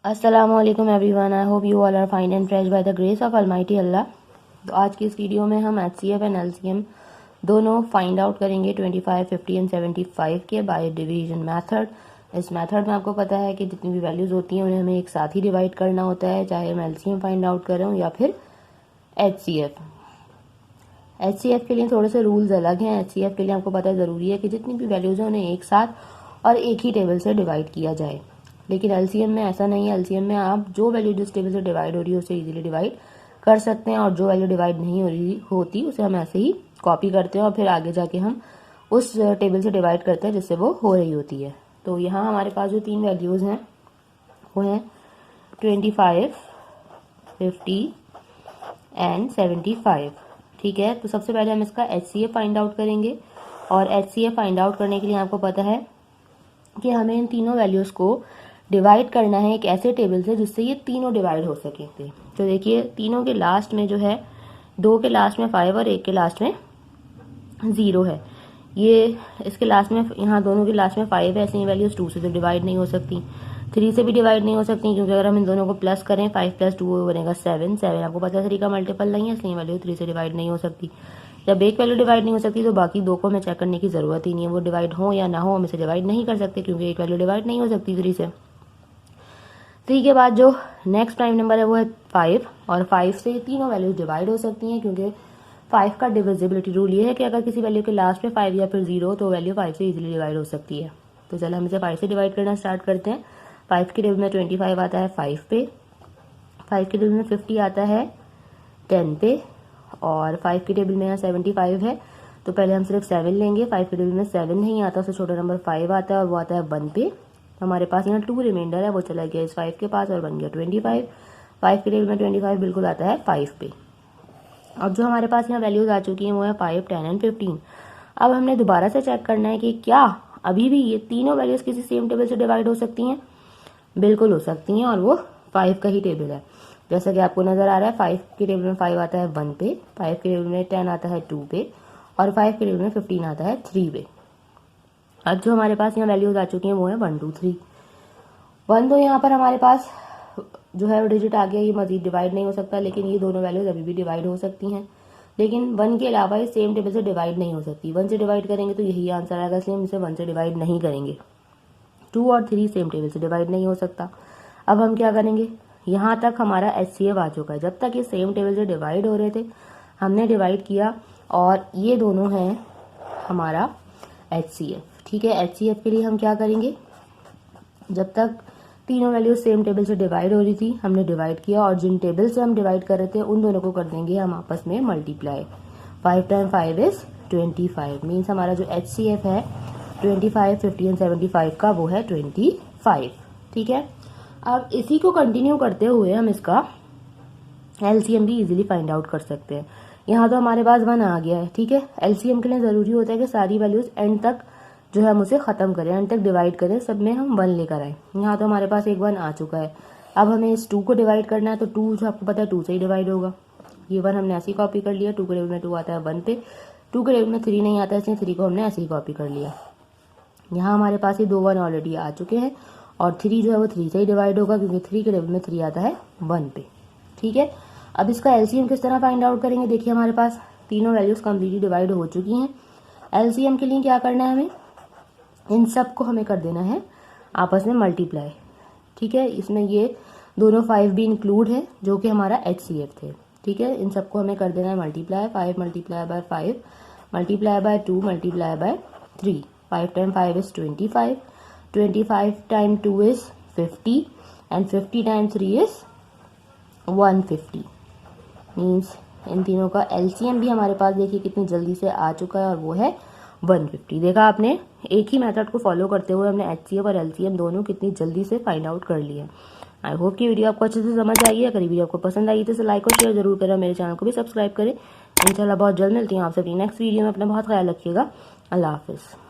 अस्सलामुअलैकुम everyone, I hope you all are fine and fresh by the grace of almighty Allah. तो आज की इस वीडियो में हम HCF एंड LCM दोनों फाइंड आउट करेंगे 25, 50 एंड 75 के बाय डिवीजन मेथड। इस मेथड में आपको पता है कि जितनी भी वैल्यूज होती हैं उन्हें हमें एक साथ ही डिवाइड करना होता है, चाहे हम LCM फाइंड आउट कर रहे हो या फिर HCF। HCF के लिए थोड़े से रूल्स अलग हैं। HCF के लिए आपको पता है ज़रूरी है कि जितनी भी वैल्यूज हैं उन्हें एक साथ और एक ही टेबल से डिवाइड किया जाए, लेकिन LCM में ऐसा नहीं है। LCM में आप जो वैल्यू जिस टेबल से डिवाइड हो रही है उसे इजीली डिवाइड कर सकते हैं, और जो वैल्यू डिवाइड नहीं हो रही होती उसे हम ऐसे ही कॉपी करते हैं और फिर आगे जाके हम उस टेबल से डिवाइड करते हैं जिससे वो हो रही होती है। तो यहाँ हमारे पास जो तीन वैल्यूज़ हैं वो हैं 25, 50 एंड 75। ठीक है, तो सबसे पहले हम इसका HCF फाइंड आउट करेंगे, और HCF फाइंड आउट करने के लिए आपको पता है कि हमें इन तीनों वैल्यूज़ को डिवाइड करना है एक ऐसे टेबल से जिससे ये तीनों डिवाइड हो सके। तो देखिए, तीनों के लास्ट में जो है, दो के लास्ट में 5 और एक के लास्ट में 0 है। ये इसके लास्ट में, यहाँ दोनों के लास्ट में 5 है, ऐसे ही वैल्यूज 2 से तो डिवाइड नहीं हो सकती, 3 से भी डिवाइड नहीं हो सकती, क्योंकि अगर हम इन दोनों को प्लस करें 5 + 2 बनेगा 7। 7 आपको पता है 3 का मल्टीपल नहीं है, इसलिए वैल्यू 3 से डिवाइड नहीं हो सकती। जब एक वैल्यू डिवाइड नहीं हो सकती तो बाकी दो को हमें चेक करने की ज़रूरत ही नहीं है, वो डिवाइड हो या ना हो हम इसे डिवाइड नहीं कर सकते, क्योंकि एक वैल्यू डिवाइड नहीं हो सकती 3 से। 3 के बाद जो नेक्स्ट प्राइम नंबर है वो है 5, और 5 से तीनों वैल्यूज डिवाइड हो सकती हैं, क्योंकि 5 का डिविजिबिलिटी रूल ये है कि अगर किसी वैल्यू के लास्ट में 5 या फिर 0 तो वैल्यू 5 से इजीली डिवाइड हो सकती है। तो चलो हम इसे 5 से डिवाइड करना स्टार्ट करते हैं। 5 के टेबल में 25 आता है 5 पे, 5 के टेबल में 50 आता है 10 पे, और 5 के टेबल में यहाँ 75 है, तो पहले हम सिर्फ 7 लेंगे। 5 के टेबल में 7 नहीं आता, उससे छोटा नंबर 5 आता है और वो आता है 1 पे। हमारे पास यहाँ 2 रिमाइंडर है, वो चला गया इस 5 के पास और बन गया 25। 5 के टेबल में 25 बिल्कुल आता है 5 पे। अब जो हमारे पास यहाँ वैल्यूज आ चुकी हैं वो है 5, 10 एंड 15। अब हमने दोबारा से चेक करना है कि क्या अभी भी ये तीनों वैल्यूज किसी सेम टेबल से डिवाइड हो सकती हैं। बिल्कुल हो सकती हैं, और वो 5 का ही टेबल है। जैसा कि आपको नजर आ रहा है, 5 के टेबल में 5 आता है 1 पे, 5 के टेबल में 10 आता है 2 पे, और 5 के टेबल में 15 आता है 3 पे। अब जो हमारे पास यहाँ वैल्यूज आ चुकी हैं वो है 1, 2, 3। 1 तो यहाँ पर हमारे पास जो है डिजिट आ गया, ये मजीद डिवाइड नहीं हो सकता, लेकिन ये दोनों वैल्यूज अभी भी डिवाइड हो सकती हैं। लेकिन 1 के अलावा ये सेम टेबल से डिवाइड नहीं हो सकती। 1 से डिवाइड करेंगे तो यही आंसर आएगा, इसलिए हम इसे 1 से डिवाइड नहीं करेंगे। 2 और 3 सेम टेबल से डिवाइड नहीं हो सकता। अब हम क्या करेंगे, यहाँ तक हमारा HCF आ चुका है। जब तक ये सेम टेबल से डिवाइड हो रहे थे हमने डिवाइड किया, और ये दोनों हैं हमारा HCF। ठीक है, HCF के लिए हम क्या करेंगे, जब तक तीनों वैल्यूज सेम टेबल से डिवाइड हो रही थी हमने डिवाइड किया, और जिन टेबल से हम डिवाइड कर रहे थे उन दोनों को कर देंगे हम आपस में मल्टीप्लाई। 5 × 5 = 25। मीन्स हमारा जो HCF है 25, 50 एंड 75 का वो है 25। ठीक है, अब इसी को कंटिन्यू करते हुए हम इसका LCM भी इजीली फाइंड आउट कर सकते हैं। यहाँ तो हमारे पास 1 आ गया है। ठीक है, LCM के लिए ज़रूरी होता है कि सारी वैल्यूज एंड तक जो है हम उसे ख़त्म करें, एंड तक डिवाइड करें, सब में हम 1 लेकर आए। यहाँ तो हमारे पास एक 1 आ चुका है। अब हमें इस 2 को डिवाइड करना है, तो 2 जो आपको पता है 2 से ही डिवाइड होगा। ये 1 हमने ऐसे ही कॉपी कर लिया। 2 के टेबल में 2 आता है 1 पे, 2 के टेबल में 3 नहीं आता है, इसलिए 3 को हमने ऐसे ही कॉपी कर लिया। यहाँ हमारे पास ये 2 1 ऑलरेडी आ चुके हैं, और 3 जो है वो 3 से ही डिवाइड होगा, क्योंकि 3 के टेबल में 3 आता है 1 पे। ठीक है, अब इसका LCM किस तरह फाइंड आउट करेंगे, देखिए हमारे पास तीनों वैल्यूज कम्प्लीटली डिवाइड हो चुकी हैं। LCM के लिए क्या करना है, हमें इन सब को हमें कर देना है आपस में मल्टीप्लाई। ठीक है, इसमें ये दोनों 5 भी इंक्लूड है जो कि हमारा HCF थे। ठीक है, इन सबको हमें कर देना है मल्टीप्लाई। 5 × 5 × 2 × 3। 5 × 5 = 25, 25 × 2 = 50, एंड 50 × 3 = 150। मीन्स इन तीनों का LCM भी हमारे पास देखिए कितनी जल्दी से आ चुका है, और वो है 150। देखा आपने, एक ही मेथड को फॉलो करते हुए हमने HCF और LCM दोनों कितनी जल्दी से फाइंड आउट कर लिया। आई होप कि वीडियो आपको अच्छे से समझ आई है। अगर वीडियो आपको पसंद आई तो इसे लाइक और शेयर जरूर करें, मेरे चैनल को भी सब्सक्राइब करें। इंशाल्लाह बहुत जल्द मिलती हूँ आपसे अपनी नेक्स्ट वीडियो में। अपना बहुत ख्याल रखिएगा। अल्लाह हाफिज़।